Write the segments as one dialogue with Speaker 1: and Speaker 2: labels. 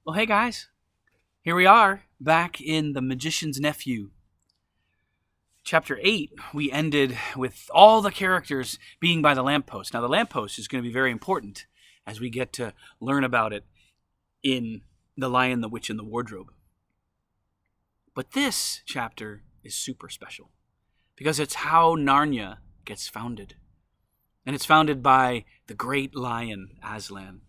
Speaker 1: Well, hey guys, here we are back in The Magician's Nephew. Chapter 8, we ended with all the characters being by the lamppost. Now, the lamppost is going to be very important as we get to learn about it in The Lion, the Witch, and the Wardrobe. But this chapter is super special because it's how Narnia gets founded. And it's founded by the great lion, Aslan.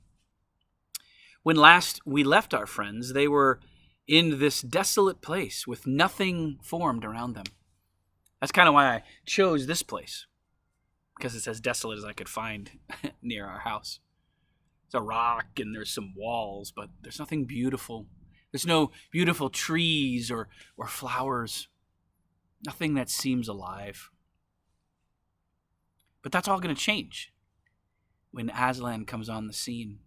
Speaker 1: When last we left our friends, they were in this desolate place with nothing formed around them. That's kind of why I chose this place, because it's as desolate as I could find near our house. It's a rock and there's some walls, but there's nothing beautiful. There's no beautiful trees or flowers. Nothing that seems alive. But that's all going to change when Aslan comes on the scene.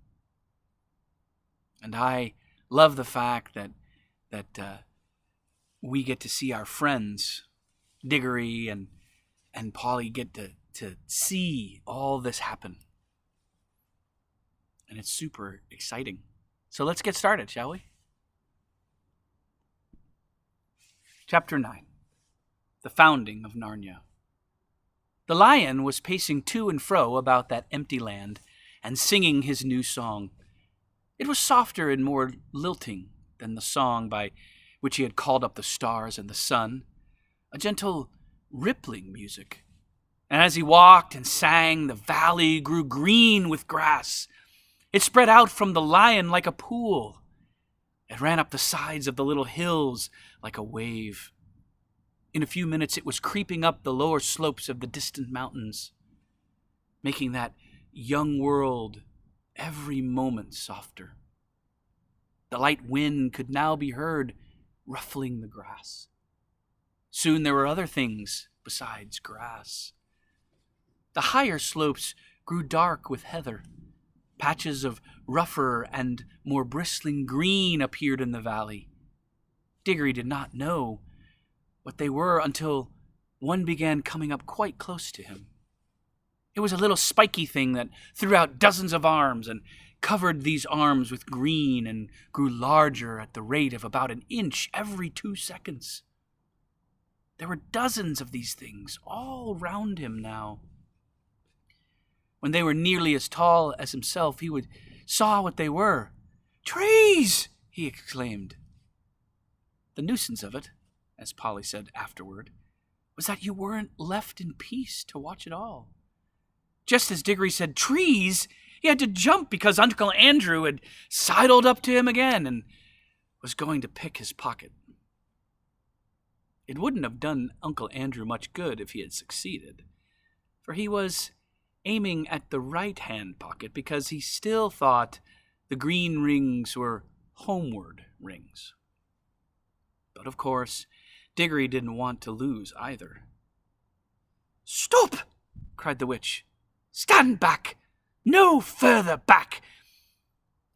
Speaker 1: And I love the fact that we get to see our friends, Diggory and Polly, get to see all this happen. And it's super exciting. So let's get started, shall we? Chapter 9. The Founding of Narnia. The lion was pacing to and fro about that empty land and singing his new song. It was softer and more lilting than the song by which he had called up the stars and the sun, a gentle, rippling music. And as he walked and sang, the valley grew green with grass. It spread out from the lion like a pool. It ran up the sides of the little hills like a wave. In a few minutes it was creeping up the lower slopes of the distant mountains, making that young world every moment softer. The light wind could now be heard ruffling the grass. Soon there were other things besides grass. The higher slopes grew dark with heather. Patches of rougher and more bristling green appeared in the valley. Diggory did not know what they were until one began coming up quite close to him. It was a little spiky thing that threw out dozens of arms and covered these arms with green and grew larger at the rate of about an inch every 2 seconds. There were dozens of these things all round him now. When they were nearly as tall as himself, he saw what they were. "Trees!" he exclaimed. The nuisance of it, as Polly said afterward, was that you weren't left in peace to watch it all. Just as Diggory said "trees," he had to jump because Uncle Andrew had sidled up to him again and was going to pick his pocket. It wouldn't have done Uncle Andrew much good if he had succeeded, for he was aiming at the right-hand pocket because he still thought the green rings were homeward rings. But of course, Diggory didn't want to lose either. "Stop!" cried the witch. "Stand back! No further back!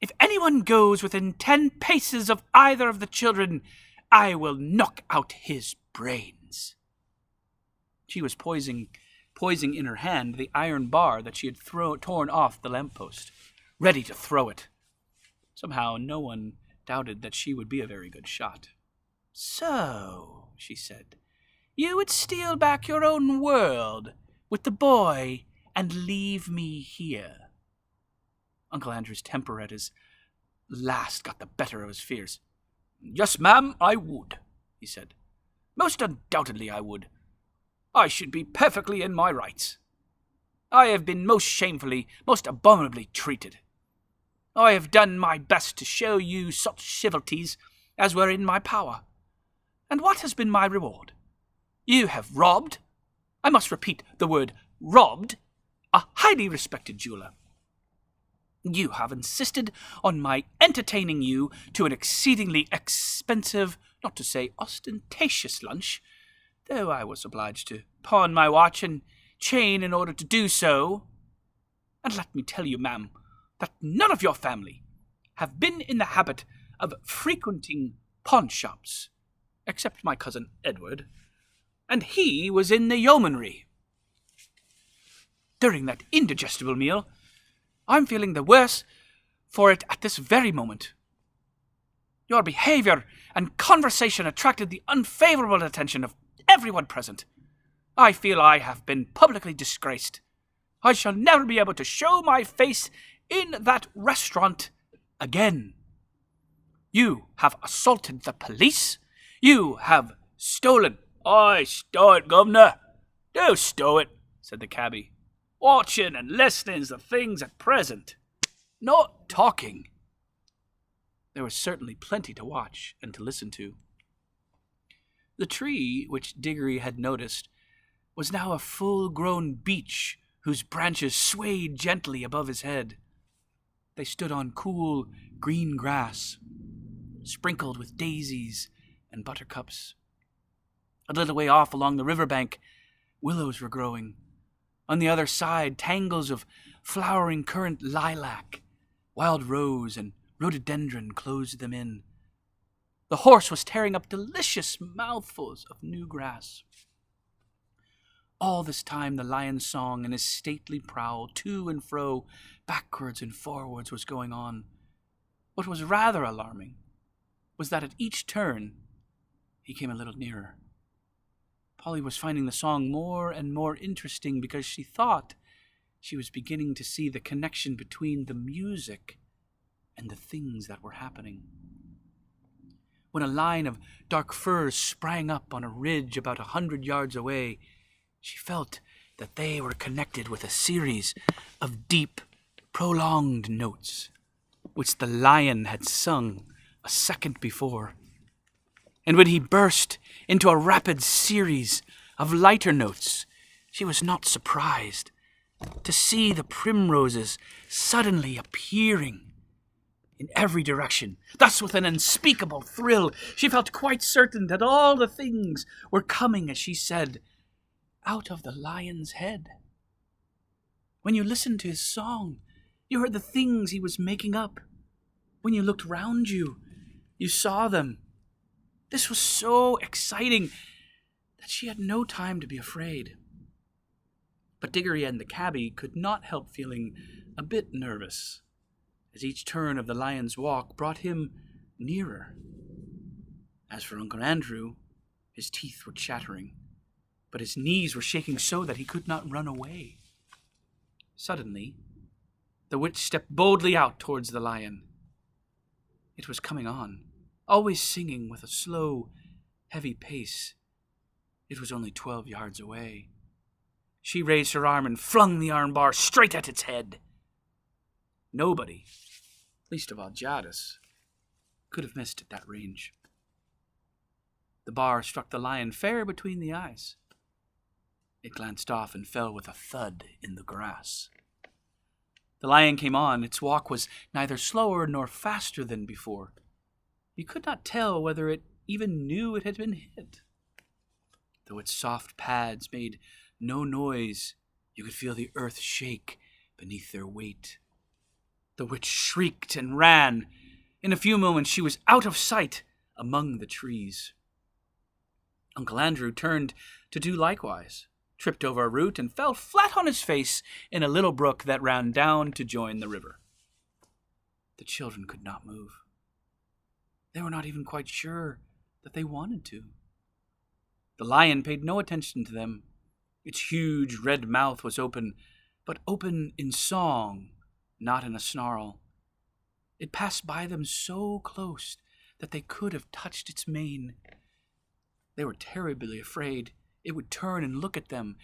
Speaker 1: If anyone goes within 10 paces of either of the children, I will knock out his brains." She was poising in her hand the iron bar that she had torn off the lamppost, ready to throw it. Somehow no one doubted that she would be a very good shot. "So," she said, "you would steal back your own world with the boy and leave me here." Uncle Andrew's temper at his last got the better of his fears. "Yes, ma'am, I would," he said. "Most undoubtedly I would. I should be perfectly in my rights. I have been most shamefully, most abominably treated. I have done my best to show you such civilities as were in my power. And what has been my reward? You have robbed, I must repeat the word robbed, a highly respected jeweler. You have insisted on my entertaining you to an exceedingly expensive, not to say ostentatious lunch, though I was obliged to pawn my watch and chain in order to do so. And let me tell you, ma'am, that none of your family have been in the habit of frequenting pawnshops, except my cousin Edward, and he was in the yeomanry. During that indigestible meal, I'm feeling the worse for it at this very moment. Your behaviour and conversation attracted the unfavourable attention of everyone present. I feel I have been publicly disgraced. I shall never be able to show my face in that restaurant again. You have assaulted the police. You have stolen. I stow it, governor. Do stow it, said the cabbie. Watching and listening's the things at present, not talking. There was certainly plenty to watch and to listen to. The tree, which Diggory had noticed, was now a full-grown beech whose branches swayed gently above his head. They stood on cool, green grass, sprinkled with daisies and buttercups. A little way off along the river bank, willows were growing. On the other side, tangles of flowering currant lilac, wild rose, and rhododendron closed them in. The horse was tearing up delicious mouthfuls of new grass. All this time the lion's song and his stately prowl, to and fro, backwards and forwards, was going on. What was rather alarming was that at each turn he came a little nearer. Polly was finding the song more and more interesting because she thought she was beginning to see the connection between the music and the things that were happening. When a line of dark firs sprang up on a ridge about 100 yards away, she felt that they were connected with a series of deep, prolonged notes, which the lion had sung a second before. And when he burst into a rapid series of lighter notes, she was not surprised to see the primroses suddenly appearing in every direction. Thus, with an unspeakable thrill, she felt quite certain that all the things were coming, as she said, out of the lion's head. When you listened to his song, you heard the things he was making up. When you looked round you, you saw them. This was so exciting that she had no time to be afraid. But Diggory and the cabbie could not help feeling a bit nervous, as each turn of the lion's walk brought him nearer. As for Uncle Andrew, his teeth were chattering, but his knees were shaking so that he could not run away. Suddenly, the witch stepped boldly out towards the lion. It was coming on, always singing with a slow, heavy pace. It was only 12 yards away. She raised her arm and flung the armbar straight at its head. Nobody, least of all Jadis, could have missed at that range. The bar struck the lion fair between the eyes. It glanced off and fell with a thud in the grass. The lion came on. Its walk was neither slower nor faster than before. You could not tell whether it even knew it had been hit. Though its soft pads made no noise, you could feel the earth shake beneath their weight. The witch shrieked and ran. In a few moments she was out of sight among the trees. Uncle Andrew turned to do likewise, tripped over a root, and fell flat on his face in a little brook that ran down to join the river. The children could not move. They were not even quite sure that they wanted to. The lion paid no attention to them. Its huge red mouth was open, but open in song, not in a snarl. It passed by them so close that they could have touched its mane. They were terribly afraid it would turn and look at them,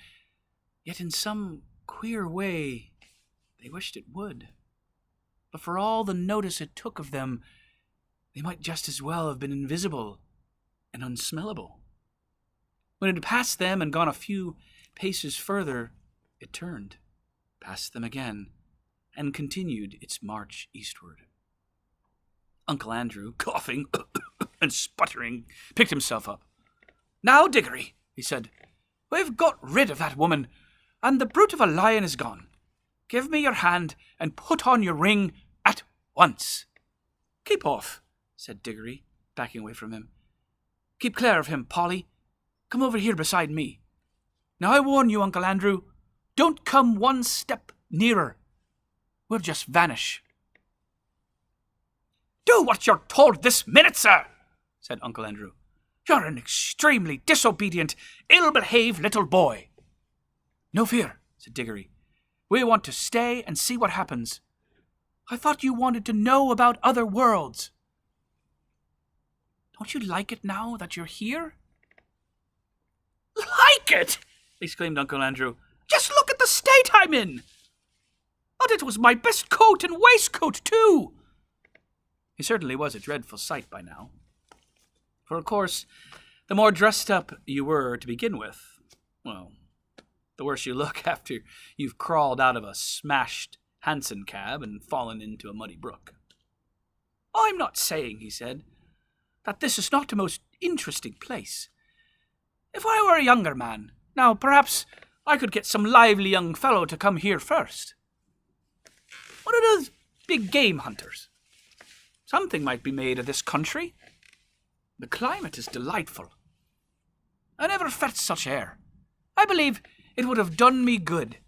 Speaker 1: yet in some queer way they wished it would. But for all the notice it took of them, they might just as well have been invisible and unsmellable. When it had passed them and gone a few paces further, it turned, passed them again, and continued its march eastward. Uncle Andrew, coughing and sputtering, picked himself up. "Now, Diggory," he said, "we've got rid of that woman, and the brute of a lion is gone. Give me your hand and put on your ring at once." "Keep off," said Diggory, backing away from him. "Keep clear of him, Polly. Come over here beside me. Now I warn you, Uncle Andrew, don't come one step nearer. We'll just vanish." "Do Do what you're told this minute, sir, said Uncle Andrew. You're an extremely disobedient, ill-behaved little boy. No fear, said Diggory. We want to stay and see what happens. I thought you wanted to know about other worlds. Don't you like it now that you're here? Like it? Exclaimed Uncle Andrew. Just look at the state I'm in. And it was my best coat and waistcoat, too. He certainly was a dreadful sight by now. For, of course, the more dressed up you were to begin with, well, the worse you look after you've crawled out of a smashed Hansom cab and fallen into a muddy brook. I'm not saying, he said, that this is not a most interesting place. If I were a younger man, now perhaps I could get some lively young fellow to come here first. One of those big game hunters. Something might be made of this country. The climate is delightful. I never felt such air. I believe it would have done me good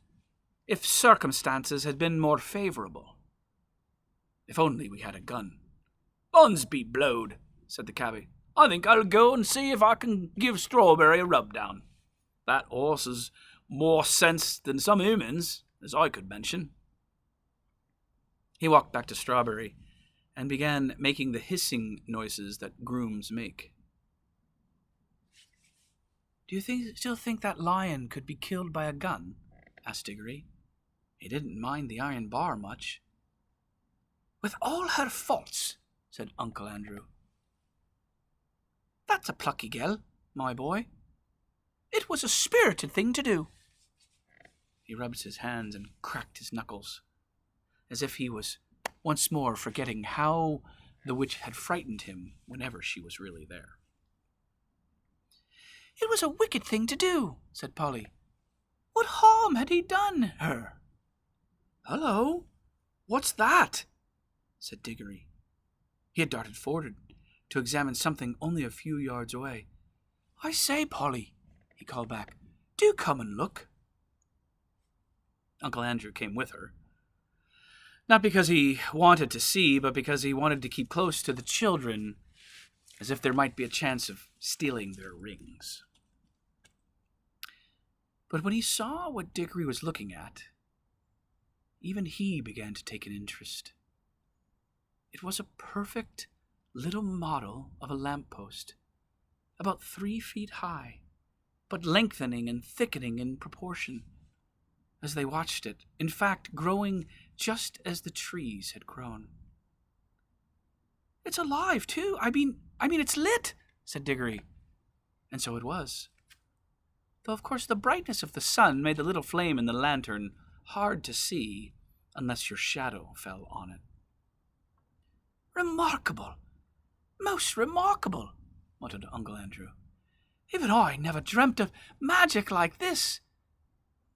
Speaker 1: if circumstances had been more favourable. If only we had a gun. Guns be blowed, said the cabby. I think I'll go and see if I can give Strawberry a rub-down. That horse has more sense than some humans, as I could mention. He walked back to Strawberry and began making the hissing noises that grooms make. Do you still think that lion could be killed by a gun? Asked Diggory. He didn't mind the iron bar much. With all her faults, said Uncle Andrew. That's a plucky girl, my boy. It was a spirited thing to do. He rubbed his hands and cracked his knuckles, as if he was once more forgetting how the witch had frightened him whenever she was really there. It was a wicked thing to do, said Polly. What harm had he done her? Hello, what's that? Said Diggory. He had darted forward to examine something only a few yards away. I say, Polly, he called back, do come and look. Uncle Andrew came with her. Not because he wanted to see, but because he wanted to keep close to the children, as if there might be a chance of stealing their rings. But when he saw what Diggory was looking at, even he began to take an interest. It was a perfect little model of a lamppost, about 3 feet high, but lengthening and thickening in proportion as they watched it, in fact, growing just as the trees had grown. It's alive, too. I mean, it's lit, said Diggory. And so it was. Though, of course, the brightness of the sun made the little flame in the lantern hard to see unless your shadow fell on it. Remarkable! Most remarkable, muttered Uncle Andrew. Even I never dreamt of magic like this.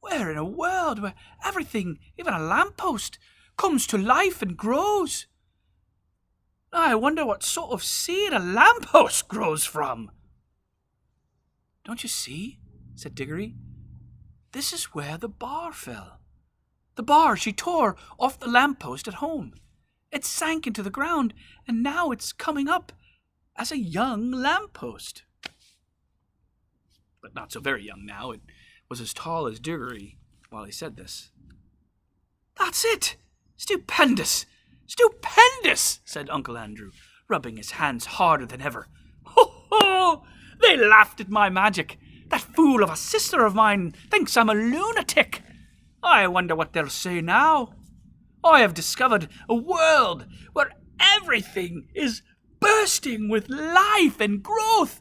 Speaker 1: We're in a world where everything, even a lamppost, comes to life and grows. I wonder what sort of seed a lamppost grows from. Don't you see? Said Diggory. This is where the bar fell. The bar she tore off the lamppost at home. It sank into the ground, and now it's coming up as a young lamppost. But not so very young now. It was as tall as Diggory while he said this. That's it! Stupendous! Stupendous! Said Uncle Andrew, rubbing his hands harder than ever. Ho, ho! They laughed at my magic. That fool of a sister of mine thinks I'm a lunatic. I wonder what they'll say now. I have discovered a world where everything is bursting with life and growth.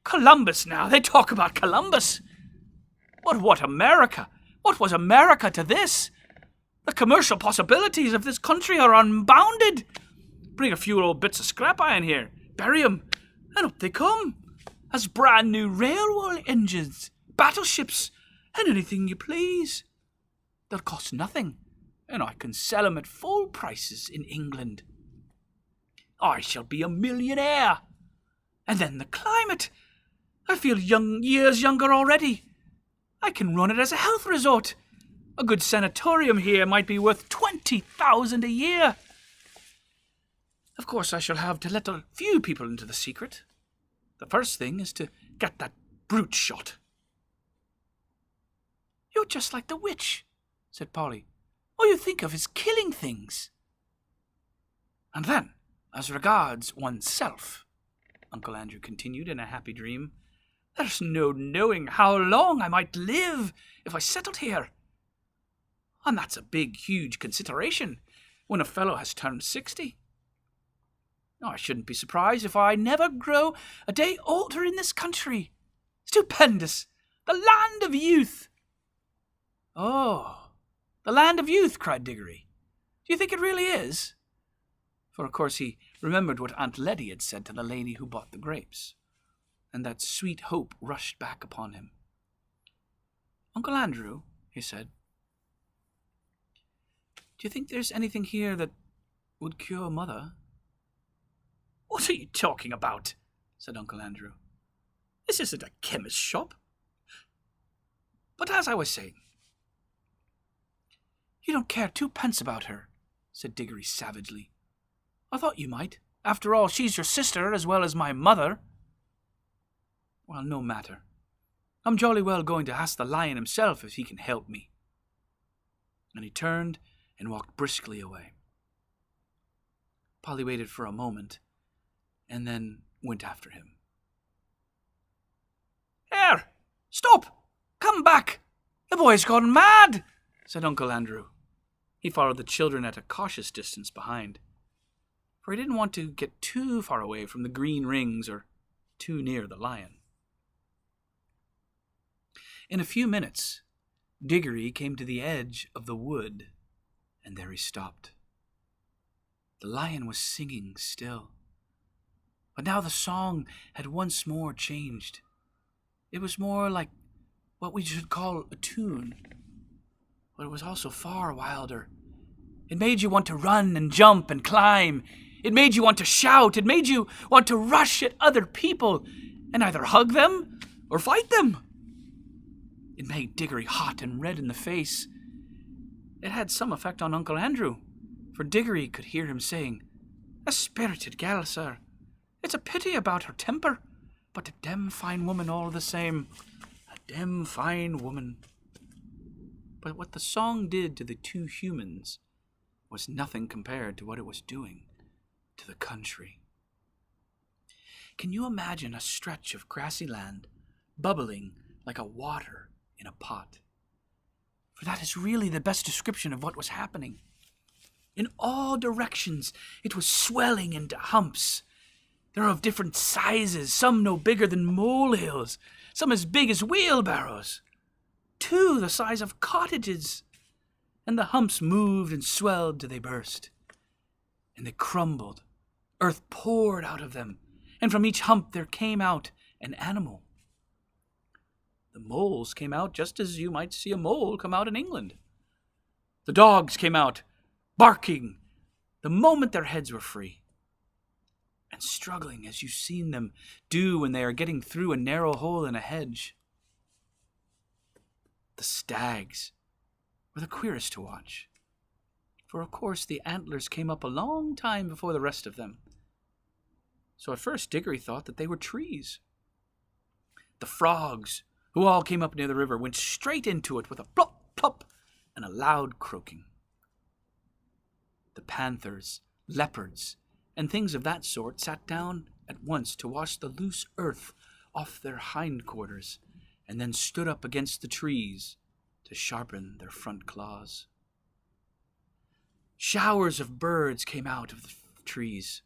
Speaker 1: Columbus now, they talk about Columbus. But what America? What was America to this? The commercial possibilities of this country are unbounded. Bring a few old bits of scrap iron here, bury 'em, and up they come, as brand new railway engines, battleships, and anything you please. They'll cost nothing, and I can sell 'em at full prices in England. I shall be a millionaire. And then the climate. I feel years younger already. I can run it as a health resort. A good sanatorium here might be worth 20,000 a year. Of course I shall have to let a few people into the secret. The first thing is to get that brute shot." "You're just like the witch," said Polly. "All you think of is killing things." "And then, as regards oneself," Uncle Andrew continued in a happy dream, "there's no knowing how long I might live if I settled here. And that's a big, huge consideration when a fellow has turned 60. I shouldn't be surprised if I never grow a day older in this country. Stupendous! The land of youth!" "Oh, the land of youth," cried Diggory. "Do you think it really is?" For, of course, he remembered what Aunt Letty had said to the lady who bought the grapes, and that sweet hope rushed back upon him. "Uncle Andrew," he said, "do you think there's anything here that would cure Mother?" "What are you talking about?" said Uncle Andrew. "This isn't a chemist's shop. But as I was saying—" "You don't care twopence about her," said Diggory savagely. "I thought you might. After all, she's your sister as well as my mother." "Well, no matter. I'm jolly well going to ask the lion himself if he can help me." And he turned and walked briskly away. Polly waited for a moment, and then went after him. "Here! Stop! Come back! The boy's gone mad!" said Uncle Andrew. He followed the children at a cautious distance behind, for he didn't want to get too far away from the green rings or too near the lion. In a few minutes, Diggory came to the edge of the wood, and there he stopped. The lion was singing still, but now the song had once more changed. It was more like what we should call a tune, but it was also far wilder. It made you want to run and jump and climb. It made you want to shout. It made you want to rush at other people and either hug them or fight them. It made Diggory hot and red in the face. It had some effect on Uncle Andrew, for Diggory could hear him saying, "A spirited gal, sir. It's a pity about her temper, but a dem fine woman all the same. A dem fine woman." But what the song did to the two humans was nothing compared to what it was doing to the country. Can you imagine a stretch of grassy land bubbling like a water in a pot? For that is really the best description of what was happening. In all directions it was swelling into humps. They're of different sizes, some no bigger than molehills, some as big as wheelbarrows, two the size of cottages. And the humps moved and swelled till they burst. And they crumbled. Earth poured out of them, and from each hump there came out an animal. The moles came out just as you might see a mole come out in England. The dogs came out, barking the moment their heads were free, and struggling as you've seen them do when they are getting through a narrow hole in a hedge. The stags were the queerest to watch, for of course the antlers came up a long time before the rest of them. So at first Diggory thought that they were trees. The frogs, who all came up near the river, went straight into it with a plop, plop, and a loud croaking. The panthers, leopards, and things of that sort sat down at once to wash the loose earth off their hindquarters, and then stood up against the trees to sharpen their front claws. Showers of birds came out of the trees.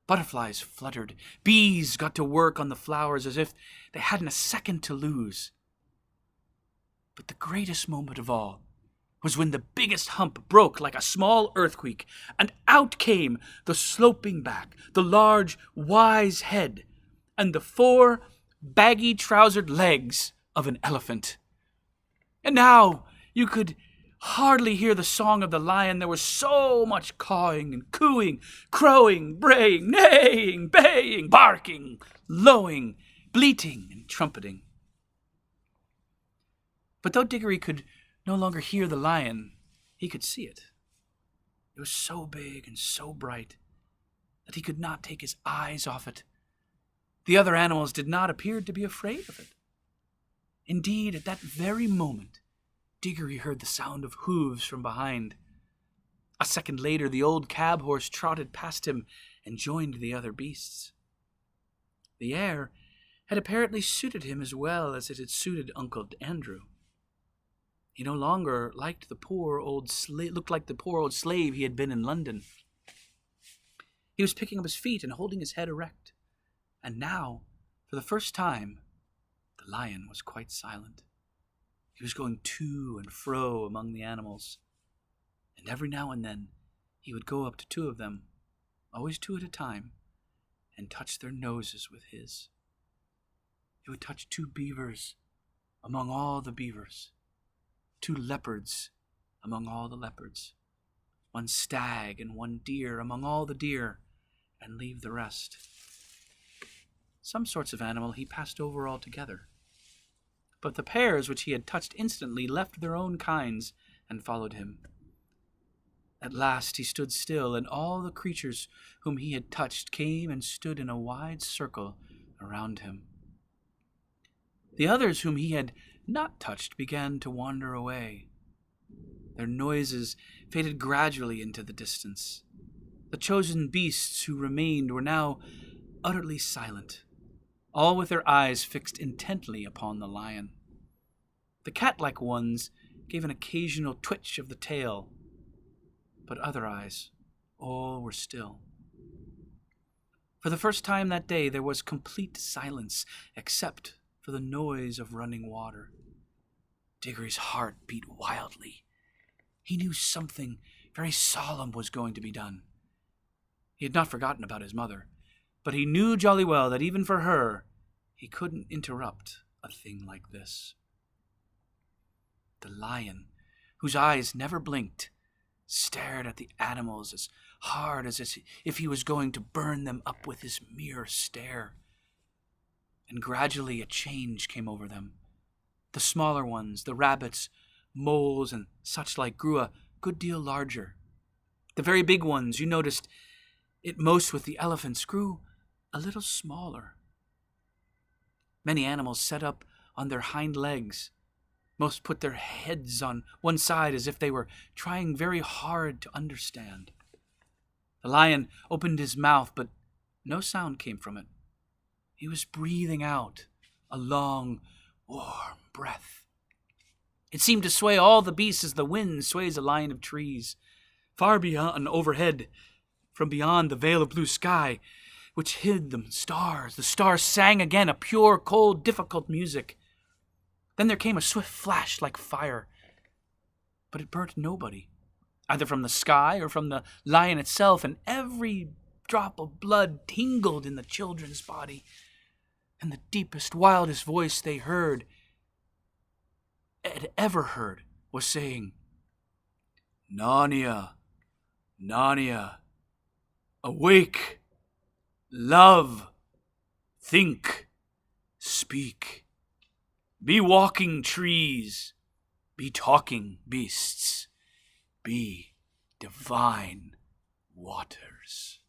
Speaker 1: Butterflies fluttered. Bees got to work on the flowers as if they hadn't a second to lose. But the greatest moment of all was when the biggest hump broke like a small earthquake, and out came the sloping back, the large, wise head, and the 4 baggy-trousered legs of an elephant. And now you could hardly hear the song of the lion. There was so much cawing and cooing, crowing, braying, neighing, baying, barking, lowing, bleating, and trumpeting. But though Diggory could no longer hear the lion, he could see it. It was so big and so bright that he could not take his eyes off it. The other animals did not appear to be afraid of it. Indeed, at that very moment, Diggory heard the sound of hooves from behind. A second later, the old cab horse trotted past him and joined the other beasts. The air had apparently suited him as well as it had suited Uncle Andrew. He no longer looked like the poor old slave he had been in London. He was picking up his feet and holding his head erect. And now, for the first time, the lion was quite silent. He was going to and fro among the animals, and every now and then he would go up to two of them, always two at a time, and touch their noses with his. He would touch two beavers among all the beavers, two leopards among all the leopards, one stag and one deer among all the deer, and leave the rest. Some sorts of animal he passed over altogether, but the pairs which he had touched instantly left their own kinds and followed him. At last he stood still, and all the creatures whom he had touched came and stood in a wide circle around him. The others whom he had not touched began to wander away. Their noises faded gradually into the distance. The chosen beasts who remained were now utterly silent, all with their eyes fixed intently upon the lion. The cat-like ones gave an occasional twitch of the tail, but otherwise all were still. For the first time that day there was complete silence, except for the noise of running water. Diggory's heart beat wildly. He knew something very solemn was going to be done. He had not forgotten about his mother, but he knew jolly well that even for her, he couldn't interrupt a thing like this. The lion, whose eyes never blinked, stared at the animals as hard as if he was going to burn them up with his mere stare. And gradually a change came over them. The smaller ones, the rabbits, moles, and such like, grew a good deal larger. The very big ones, you noticed it most with the elephants, grew a little smaller. Many animals sat up on their hind legs. Most put their heads on one side as if they were trying very hard to understand. The lion opened his mouth, but no sound came from it. He was breathing out a long, warm breath. It seemed to sway all the beasts as the wind sways a line of trees. Far beyond, overhead, from beyond the veil of blue sky, which hid the stars sang again a pure, cold, difficult music. Then there came a swift flash like fire, but it burnt nobody, either from the sky or from the lion itself, and every drop of blood tingled in the children's body, and the deepest, wildest voice they had ever heard was saying, "Narnia, Narnia, awake, love, think, speak. Be walking trees, be talking beasts, be divine waters."